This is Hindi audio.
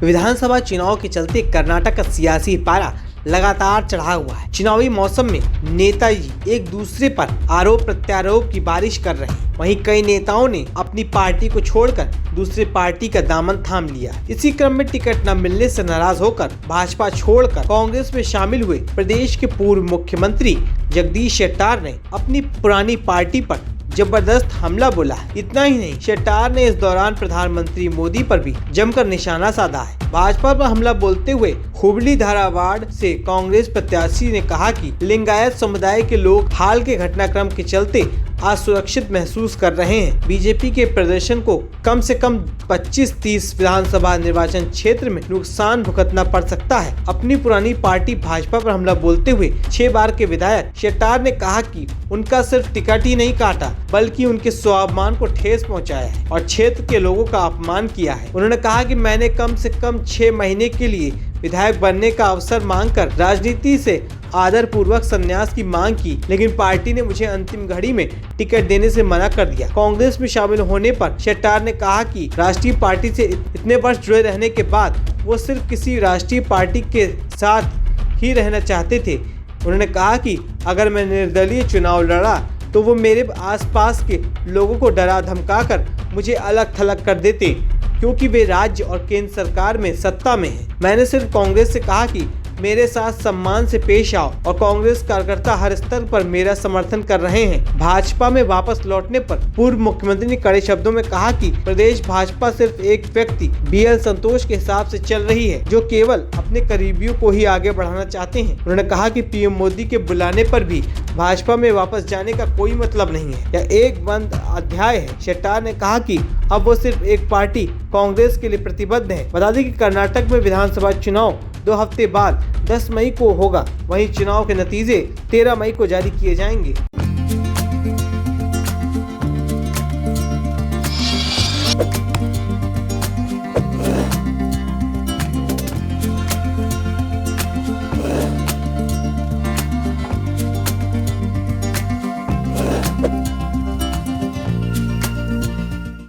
विधानसभा चुनाव के चलते कर्नाटक का सियासी पारा लगातार चढ़ा हुआ है। चुनावी मौसम में नेताजी एक दूसरे पर आरोप प्रत्यारोप की बारिश कर रहे हैं। वहीं कई नेताओं ने अपनी पार्टी को छोड़कर दूसरी पार्टी का दामन थाम लिया। इसी क्रम में टिकट न मिलने से नाराज होकर भाजपा छोड़कर कांग्रेस में शामिल हुए प्रदेश के पूर्व मुख्यमंत्री जगदीश शेट्टार ने अपनी पुरानी पार्टी पर जबरदस्त हमला बोला है। इतना ही नहीं, शेट्टार ने इस दौरान प्रधानमंत्री मोदी पर भी जमकर निशाना साधा है। भाजपा पर हमला बोलते हुए हुबली धारावाड़ से कांग्रेस प्रत्याशी ने कहा कि लिंगायत समुदाय के लोग हाल के घटनाक्रम के चलते असुरक्षित महसूस कर रहे हैं। बीजेपी के प्रदर्शन को कम से कम 25-30 विधानसभा निर्वाचन क्षेत्र में नुकसान भुगतना पड़ सकता है। अपनी पुरानी पार्टी भाजपा पर हमला बोलते हुए 6 बार के विधायक शेट्टार ने कहा कि उनका सिर्फ टिकट ही नहीं काटा बल्कि उनके स्वाभिमान को ठेस पहुंचाया है और क्षेत्र के लोगों का अपमान किया है। उन्होंने कहा कि मैंने कम से कम 6 महीने के लिए विधायक बनने का अवसर मांगकर राजनीति से आदर पूर्वक संन्यास की मांग की, लेकिन पार्टी ने मुझे अंतिम घड़ी में टिकट देने से मना कर दिया। कांग्रेस में शामिल होने पर शेट्टार ने कहा कि राष्ट्रीय पार्टी से इतने वर्ष जुड़े रहने के बाद वो सिर्फ किसी राष्ट्रीय पार्टी के साथ ही रहना चाहते थे। उन्होंने कहा कि अगर मैं निर्दलीय चुनाव लड़ा तो वो मेरे आसपास के लोगों को डरा धमका कर मुझे अलग थलग कर देते, क्योंकि वे राज्य और केंद्र सरकार में सत्ता में हैं। मैंने सिर्फ कांग्रेस से कहा कि मेरे साथ सम्मान से पेश आओ और कांग्रेस कार्यकर्ता हर स्तर पर मेरा समर्थन कर रहे हैं। भाजपा में वापस लौटने पर पूर्व मुख्यमंत्री ने कड़े शब्दों में कहा कि प्रदेश भाजपा सिर्फ एक व्यक्ति BL संतोष के हिसाब से चल रही है, जो केवल अपने करीबियों को ही आगे बढ़ाना चाहते हैं। उन्होंने कहा कि PM मोदी के बुलाने पर भी भाजपा में वापस जाने का कोई मतलब नहीं है, यह एक बंद अध्याय है। शेट्टार ने कहा कि अब वो सिर्फ एक पार्टी कांग्रेस के लिए प्रतिबद्ध है। बता दें कि कर्नाटक में विधानसभा चुनाव 2 हफ्ते बाद 10 मई को होगा। वहीं चुनाव के नतीजे 13 मई को जारी किए जाएंगे।